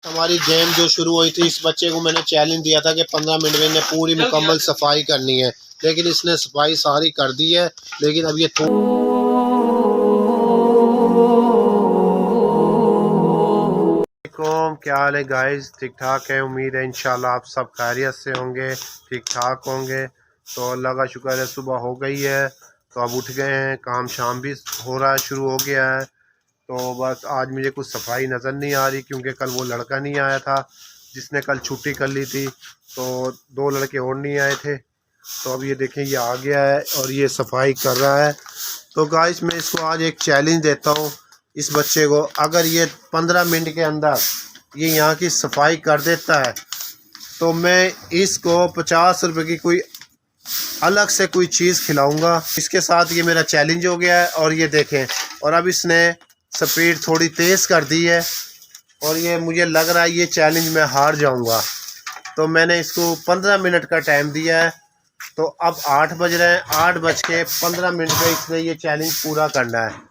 हमारी गेम जो शुरू हुई थी, इस बच्चे को मैंने चैलेंज दिया था कि 15 मिनट में इन्हें पूरी मुकम्मल सफाई करनी है, लेकिन इसने सफाई सारी कर दी है। लेकिन अब ये क्या हाल है गाइस, ठीक ठाक है। उम्मीद है इंशाल्लाह आप सब खैरियत से होंगे, ठीक ठाक होंगे। तो अल्लाह का शुक्र है, सुबह हो गई है तो अब उठ गए हैं, काम शाम भी हो रहा है, शुरू हो गया है। तो बस आज मुझे कुछ सफाई नज़र नहीं आ रही, क्योंकि कल वो लड़का नहीं आया था जिसने कल छुट्टी कर ली थी, तो 2 लड़के और नहीं आए थे। तो अब ये देखें, ये आ गया है और ये सफाई कर रहा है। तो गाइस मैं इसको आज एक चैलेंज देता हूँ इस बच्चे को, अगर ये 15 मिनट के अंदर ये यहाँ की सफाई कर देता है तो मैं इसको 50 रुपये की कोई अलग से कोई चीज़ खिलाऊंगा। इसके साथ ये मेरा चैलेंज हो गया है। और ये देखें, और अब इसने स्पीड थोड़ी तेज़ कर दी है और ये मुझे लग रहा है ये चैलेंज मैं हार जाऊंगा। तो मैंने इसको 15 मिनट का टाइम दिया है। तो अब 8 बज रहे हैं, 8:15 पे इसने ये चैलेंज पूरा करना है।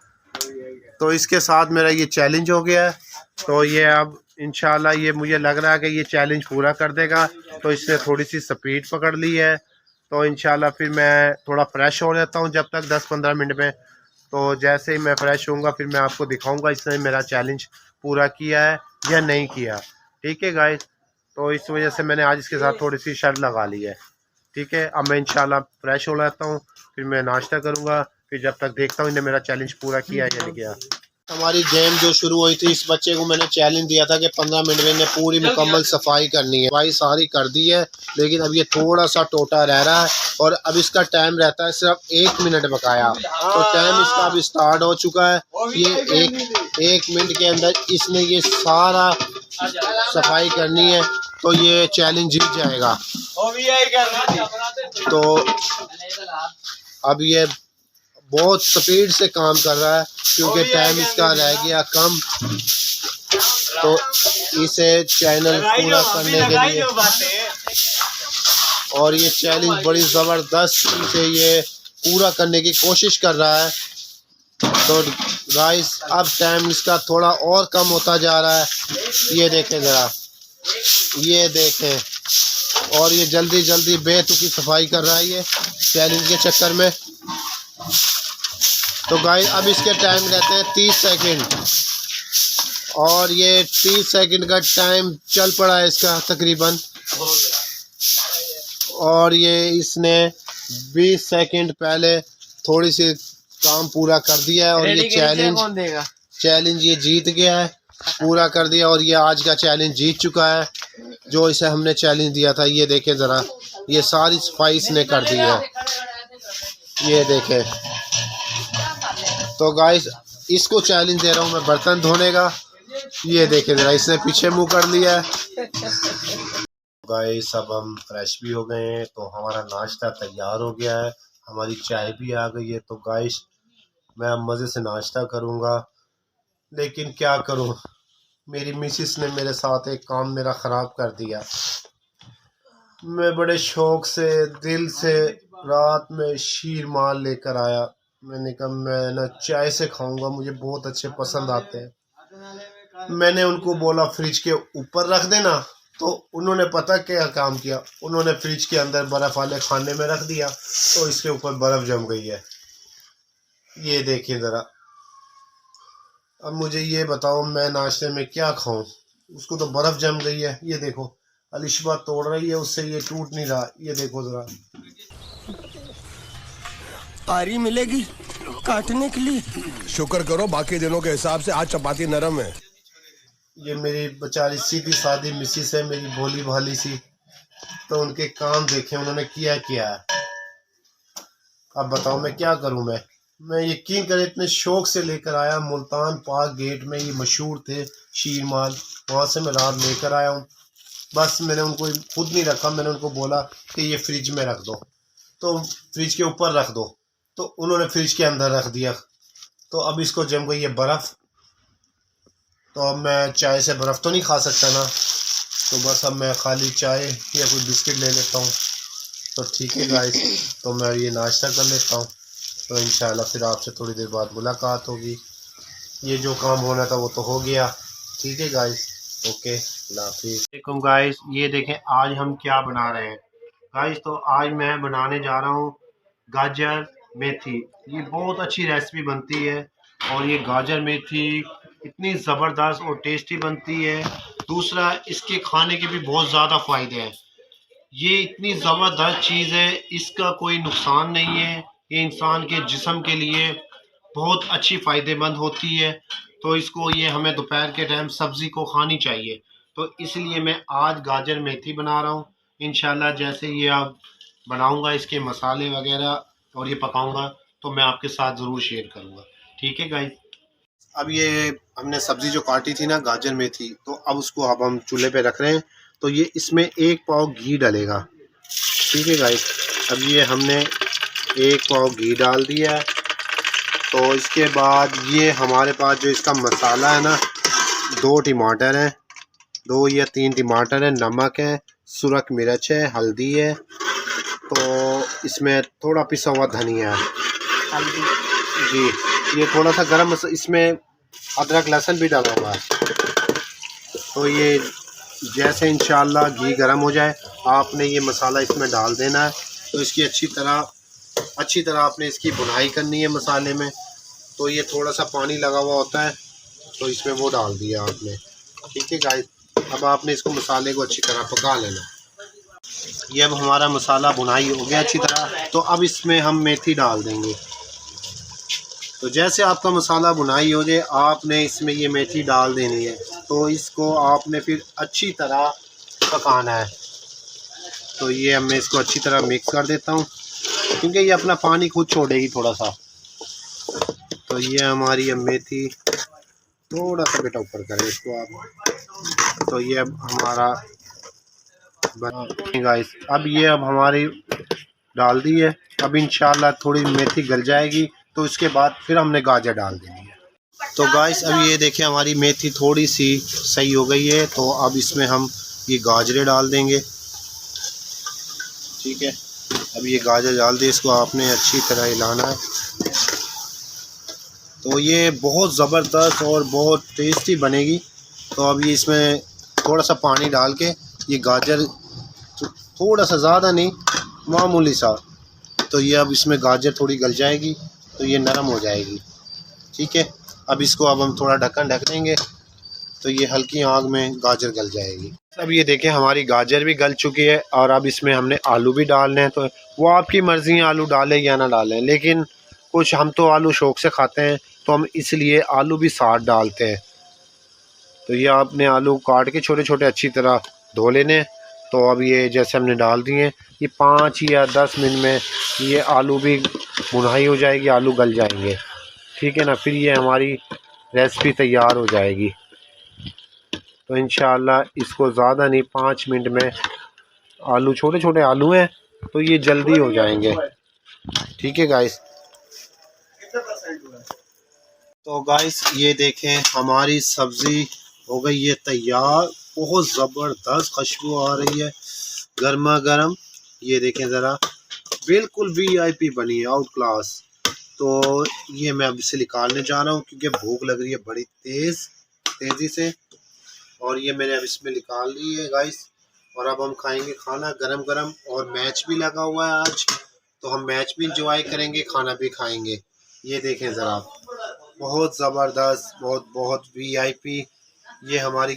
तो इसके साथ मेरा ये चैलेंज हो गया है। तो ये अब इंशाल्लाह ये मुझे लग रहा है कि ये चैलेंज पूरा कर देगा। तो इसने थोड़ी सी स्पीड पकड़ ली है। तो इंशाल्लाह फिर मैं थोड़ा फ्रेश हो जाता हूँ जब तक 10-15 मिनट में। तो जैसे ही मैं फ्रेश होऊंगा फिर मैं आपको दिखाऊंगा इसने मेरा चैलेंज पूरा किया है या नहीं किया। ठीक है गाइस, तो इस वजह से मैंने आज इसके साथ थोड़ी सी शर्त लगा ली है। ठीक है, अब मैं इंशाल्लाह फ्रेश हो जाता हूँ, फिर मैं नाश्ता करूँगा, फिर जब तक देखता हूँ इन्हें मेरा चैलेंज पूरा किया है या नहीं किया। हमारी गेम जो शुरू हुई थी, इस बच्चे को मैंने चैलेंज दिया था कि 15 मिनट में इन्हें पूरी मुकम्मल सफाई करनी है। सफाई सारी कर दी है, लेकिन अब ये थोड़ा सा टोटा रह रहा है और अब इसका टाइम रहता है सिर्फ 1 मिनट बकाया। तो टाइम इसका अब स्टार्ट हो चुका है। ये एक मिनट के अंदर इसने ये सारा सफाई करनी है, तो ये चैलेंज जीत जाएगा। तो अब ये बहुत स्पीड से काम कर रहा है क्योंकि टाइम इसका रह गया कम। तो इसे चैनल पूरा करने के लिए और ये चैलेंज बड़ी ज़बरदस्त से ये पूरा करने की कोशिश कर रहा है। तो गाइस अब टाइम इसका थोड़ा और कम होता जा रहा है। ये देखें ज़रा, ये देखें, और ये जल्दी जल्दी बेतुकी सफाई कर रहा है ये चैलेंज के चक्कर में। तो गाइस अब इसके टाइम रहते हैं 30 सेकंड और ये 30 सेकंड का टाइम चल पड़ा है इसका तकरीबन। और ये इसने 20 सेकंड पहले थोड़ी सी काम पूरा कर दिया है और ये चैलेंज ये जीत गया है, पूरा कर दिया और ये आज का चैलेंज जीत चुका है जो इसे हमने चैलेंज दिया था। ये देखें ज़रा, ये सारी सफाई इसने कर दी है, ये देखें। तो गाइस इसको चैलेंज दे रहा हूँ मैं बर्तन धोने का। ये देखें ज़रा, इसने पीछे मुंह कर लिया है। गाइस अब हम फ्रेश भी हो गए हैं, तो हमारा नाश्ता तैयार हो गया है, हमारी चाय भी आ गई है। तो गाइस मैं अब मज़े से नाश्ता करूँगा, लेकिन क्या करूँ, मेरी मिसिस ने मेरे साथ एक काम मेरा ख़राब कर दिया। मैं बड़े शौक़ से दिल से रात में शीर माल लेकर आया। मैंने कहा मैं ना चाय से खाऊंगा, मुझे बहुत अच्छे पसंद आते हैं। मैंने उनको बोला फ्रिज के ऊपर रख देना, तो उन्होंने पता क्या काम किया, उन्होंने फ्रिज के अंदर बर्फ़ वाले खाने में रख दिया, तो इसके ऊपर बर्फ़ जम गई है। ये देखिए ज़रा, अब मुझे ये बताओ मैं नाश्ते में क्या खाऊं, उसको तो बर्फ़ जम गई है। ये देखो अलिशबा तोड़ रही है, उससे ये टूट नहीं रहा। ये देखो ज़रा, आरी मिलेगी काटने के लिए। शुक्र करो बाकी दिनों के हिसाब से आज चपाती नरम है। ये मेरी बेचारी सीधी सादी मिसिस है, मेरी भोली भाली सी। तो उनके काम देखें उन्होंने किया क्या है। अब बताओ मैं क्या करूं। मैं यकीन करें इतने शौक से लेकर आया, मुल्तान पार्क गेट में ये मशहूर थे शीर माल, वहाँ से मैं रात लेकर आया हूँ। बस मैंने उनको खुद नहीं रखा, मैंने उनको बोला कि ये फ्रिज में रख दो, तो फ्रिज के ऊपर रख दो, तो उन्होंने फ्रिज के अंदर रख दिया। तो अब इसको जम गई है बर्फ़, तो अब मैं चाय से बर्फ़ तो नहीं खा सकता ना, तो बस अब मैं खाली चाय या कोई बिस्किट ले लेता हूँ। तो ठीक है गाइस, तो मैं ये नाश्ता कर लेता हूँ, तो इंशाल्लाह फिर आपसे थोड़ी देर बाद मुलाकात होगी। ये जो काम होना था वो तो हो गया। ठीक है गाइस, ओके। वालेकुम गाइस, ये देखें आज हम क्या बना रहे हैं गाइस। तो आज मैं बनाने जा रहा हूँ गाजर मेथी। ये बहुत अच्छी रेसिपी बनती है और ये गाजर मेथी इतनी ज़बरदस्त और टेस्टी बनती है। दूसरा, इसके खाने के भी बहुत ज़्यादा फ़ायदे हैं। ये इतनी ज़बरदस्त चीज़ है, इसका कोई नुकसान नहीं है। ये इंसान के जिस्म के लिए बहुत अच्छी फ़ायदेमंद होती है। तो इसको ये हमें दोपहर के टाइम सब्ज़ी को खानी चाहिए। तो इसलिए मैं आज गाजर मेथी बना रहा हूँ। इंशाल्लाह जैसे ये आप बनाऊँगा, इसके मसाले वगैरह और ये पकाऊँगा तो मैं आपके साथ ज़रूर शेयर करूँगा। ठीक है गाइस। अब ये हमने सब्ज़ी जो काटी थी ना गाजर मेथी, तो अब उसको अब हम चूल्हे पे रख रहे हैं। तो ये इसमें 1 पाव घी डलेगा। ठीक है गाइस। अब ये हमने 1 पाव घी डाल दिया है। तो इसके बाद ये हमारे पास जो इसका मसाला है ना, 2 टमाटर हैं, 2 या 3 टमाटर है, नमक है, सुरख मिर्च है, हल्दी है। तो इसमें थोड़ा पिसा हुआ धनिया है, हल्दी जी। ये थोड़ा सा गरम इसमें अदरक लहसुन भी डाला हुआ है। तो ये जैसे इंशाल्लाह घी गरम हो जाए, आपने ये मसाला इसमें डाल देना है। तो इसकी अच्छी तरह आपने इसकी भुनाई करनी है मसाले में। तो ये थोड़ा सा पानी लगा हुआ होता है, तो इसमें वो डाल दिया आपने। ठीक है गाइस। अब आपने इसको मसाले को अच्छी तरह पका लेना। ये अब हमारा मसाला भुनाई हो गया अच्छी तरह। तो अब इसमें हम मेथी डाल देंगे। तो जैसे आपका मसाला भुनाई हो जाए, आपने इसमें ये मेथी डाल देनी है। तो इसको आपने फिर अच्छी तरह पकाना है। तो ये अब मैं इसको अच्छी तरह मिक्स कर देता हूँ, क्योंकि ये अपना पानी खुद छोड़ेगी थोड़ा सा। तो ये हमारी अब मेथी, थोड़ा सा बेटा ऊपर करें इसको आप। तो ये अब हमारा गाइस, अब ये अब हमारी डाल दी है। अब इंशाल्लाह थोड़ी मेथी गल जाएगी, तो इसके बाद फिर हमने गाजर डाल देनी है। तो गाइस, अब ये देखें हमारी मेथी थोड़ी सी सही हो गई है। तो अब इसमें हम ये गाजरें डाल देंगे। ठीक है। अब ये गाजर डाल दे, इसको आपने अच्छी तरह हिलाना है। तो ये बहुत ज़बरदस्त और बहुत टेस्टी बनेगी। तो अब ये इसमें थोड़ा सा पानी डाल के, ये गाजर थोड़ा सा, ज़्यादा नहीं, मामूली सा। तो ये अब इसमें गाजर थोड़ी गल जाएगी, तो ये नरम हो जाएगी। ठीक है। अब इसको अब हम थोड़ा ढक्कन ढक देंगे, तो ये हल्की आग में गाजर गल जाएगी। अब ये देखें हमारी गाजर भी गल चुकी है। और अब इसमें हमने आलू भी डालने हैं। तो वो आपकी मर्ज़ी है, आलू डालें या ना डालें, लेकिन कुछ हम तो आलू शौक़ से खाते हैं, तो हम इसलिए आलू भी साथ डालते हैं। तो ये आपने आलू काट के छोटे छोटे अच्छी तरह धो लेने। तो अब ये जैसे हमने डाल दिए, ये 5 या 10 मिनट में ये आलू भी भुनाई हो जाएगी, आलू गल जाएंगे। ठीक है ना। फिर ये हमारी रेसिपी तैयार हो जाएगी। तो इंशाल्लाह इसको ज़्यादा नहीं, 5 मिनट में, आलू छोटे छोटे आलू हैं तो ये जल्दी हो जाएंगे। ठीक है गाइस। तो गाइस, ये देखें हमारी सब्ज़ी हो गई है तैयार। बहुत ज़बरदस्त खुशबू आ रही है, गर्मा गर्म। ये देखें ज़रा, बिल्कुल VIP बनी है, आउट क्लास। तो ये मैं अब इसे निकालने जा रहा हूँ, क्योंकि भूख लग रही है बड़ी तेज़ी से। और ये मैंने अब इसमें निकाल ली है गाइस। और अब हम खाएंगे खाना गरम गरम। और मैच भी लगा हुआ है आज, तो हम मैच भी इंजॉय करेंगे, खाना भी खाएंगे। ये देखें ज़रा, बहुत ज़बरदस्त, बहुत VIP। ये हमारी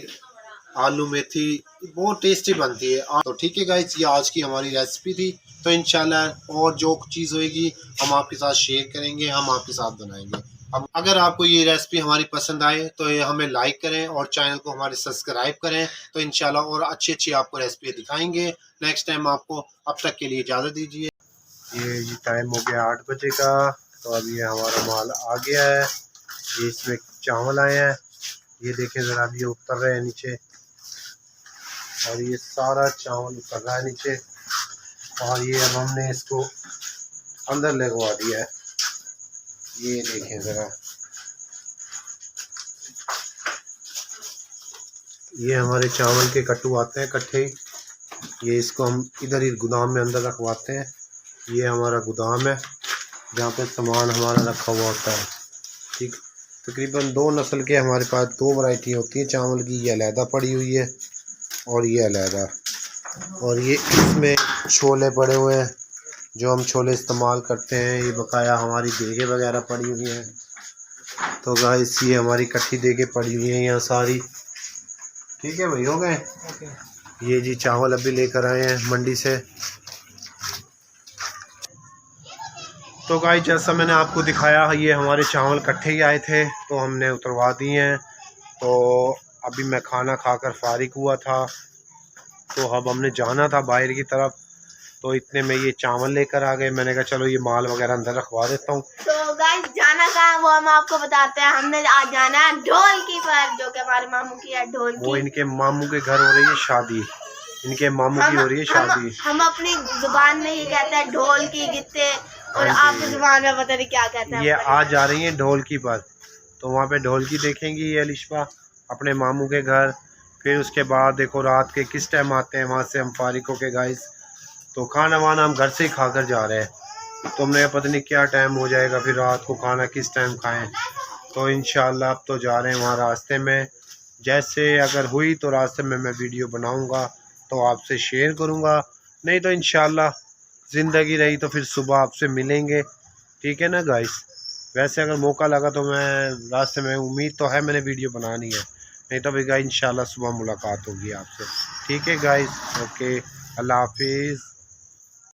आलू मेथी बहुत टेस्टी बनती है। तो ठीक है गाइस, ये आज की हमारी रेसिपी थी। तो इंशाल्लाह और जो चीज़ होएगी हम आपके साथ शेयर करेंगे, हम आपके साथ बनाएंगे। अब अगर आपको ये रेसिपी हमारी पसंद आए तो ये हमें लाइक करें और चैनल को हमारे सब्सक्राइब करें। तो इंशाल्लाह और अच्छी आपको रेसिपी दिखाएंगे नेक्स्ट टाइम आपको। अब तक के लिए इजाज़त दीजिए। ये टाइम हो गया 8 बजे का। तो अब ये हमारा माल आ गया है। ये इसमें चावल आए हैं, ये देखें ज़रा, अब ये उतर रहे हैं नीचे। और ये सारा चावल उतर रहा है नीचे। और ये अब हमने इसको अंदर लगवा दिया है। ये देखें ज़रा, ये हमारे चावल के कट्टू आते हैं इकट्ठे। ये इसको हम इधर ही गोदाम में अंदर रखवाते हैं। ये हमारा गोदाम है जहाँ पे सामान हमारा रखा हुआ होता है। ठीक, तकरीबन 2 नस्ल के हमारे पास 2 वैरायटी होती है चावल की। ये अलहदा पड़ी हुई है और ये अलहदा, और ये इसमें छोले पड़े हुए हैं जो हम छोले इस्तेमाल करते हैं। ये बकाया हमारी देगे वगैरह पड़ी हुई हैं। तो गाइस ये हमारी कट्ठी देगे पड़ी हुई हैं यहाँ सारी। ठीक है भाई, हो गए। ये जी चावल अभी लेकर आए हैं मंडी से। तो गाइस जैसा मैंने आपको दिखाया, ये हमारे चावल इकट्ठे ही आए थे तो हमने उतरवा दिए हैं। तो अभी मैं खाना खाकर फारिग हुआ था, तो अब हमने जाना था बाहर की तरफ। तो इतने में ये चावल लेकर आ गए। मैंने कहा चलो ये माल वगैरह अंदर रखवा देता हूँ। तो गाइस जाना कहाँ है वो हम आपको बताते हैं। हमने आज जाना है ढोलकी पर, जो कि हमारे मामू की है ढोलकी। वो इनके मामू के घर हो रही है शादी, इनके मामू की हो रही है शादी। हम अपनी जुबान में ये कहते हैं ढोलकी गित्ते, और आपकी जुबान में पता नहीं क्या कहते हैं। ये आज जा रही है ढोलकी पर, तो वहाँ पे ढोलकी देखेंगी ये अलिशा अपने मामू के घर। फिर उसके बाद देखो रात के किस टाइम आते हैं वहाँ से हम फारिग होके गाइस। तो खाना वाना हम घर से ही खाकर जा रहे हैं। तो हमने पता नहीं क्या टाइम हो जाएगा, फिर रात को खाना किस टाइम खाएं। तो इंशाल्लाह अब तो जा रहे हैं वहाँ रास्ते में। जैसे अगर हुई तो रास्ते में मैं वीडियो बनाऊंगा तो आपसे शेयर करूंगा, नहीं तो इंशाल्लाह ज़िंदगी रही तो फिर सुबह आपसे मिलेंगे। ठीक है ना गाइस। वैसे अगर मौका लगा तो मैं रास्ते में, उम्मीद तो है मैंने वीडियो बनानी है, नहीं तो भी गाइस इंशाल्लाह सुबह मुलाकात होगी आपसे। ठीक है गाइस, ओके, अल्लाह हाफिज़।